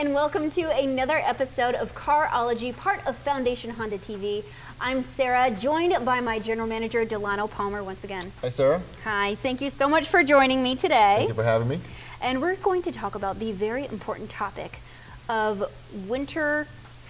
and welcome to another episode of Carology, part of Foundation Honda TV. I'm Sarah, joined by my general manager, Delano Palmer, once again. Hi, Sarah. Hi, thank you so much for joining me today. Thank you for having me. And we're going to talk about the very important topic of winter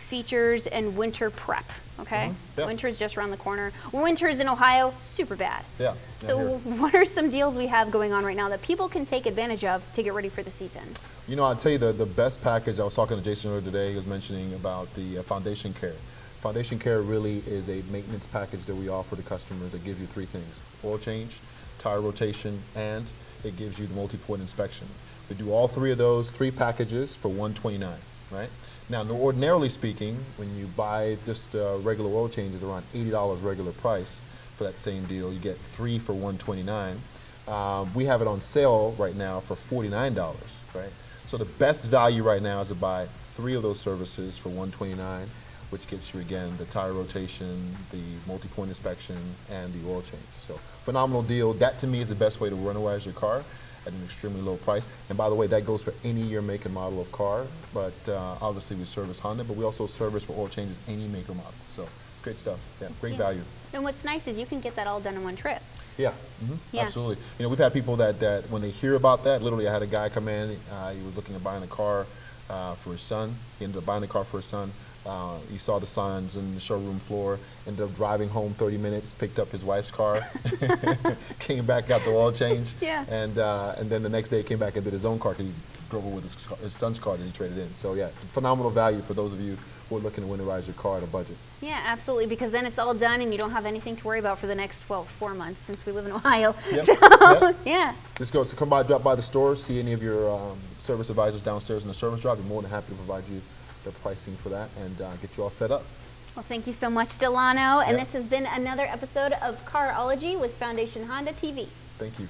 features and winter prep, okay? Yeah. Winter's just around the corner. Winters in Ohio, super bad. Yeah. So what are some deals we have going on right now that people can take advantage of to get ready for the season? You know, I'll tell you the best package. I was talking to Jason earlier today. He was mentioning about the Foundation Care. Foundation Care really is a maintenance package that we offer to customers that gives you three things: oil change, tire rotation, and it gives you the multi-point inspection. We do all three of those, three packages for $129, right? Now, ordinarily speaking, when you buy just regular oil changes, around $80 regular price for that same deal, you get three for $129. We have it on sale right now for $49, right? So the best value right now is to buy three of those services for $129, which gets you, again, the tire rotation, the multi-point inspection, and the oil change. So phenomenal deal. That, to me, is the best way to winterize your car at an extremely low price. And by the way, that goes for any year, make, and model of car. But obviously, we service Honda, but we also service for oil changes any make or model. So great stuff. Yeah, great value. And what's nice is you can get that all done in one trip. Yeah, absolutely. You know, we've had people that when they hear about that, literally, I had a guy come in. He was looking at buying a car for his son. He ended up buying a car for his son. He saw the signs in the showroom floor, ended up driving home 30 minutes, picked up his wife's car, came back, got the oil change, and then the next day he came back and did his own car because he drove it with his son's car that he traded in. So yeah, it's a phenomenal value for those of you who are looking to winterize your car at a budget. Yeah, absolutely, because then it's all done and you don't have anything to worry about for the next, well, 4 months since we live in Ohio. Yep. So, yeah. Just go, so come by, drop by the store, see any of your service advisors downstairs in the service drop. We're more than happy to provide you the pricing for that and get you all set up. Well, thank you so much, Delano. And this has been another episode of Carology with Foundation Honda TV. Thank you.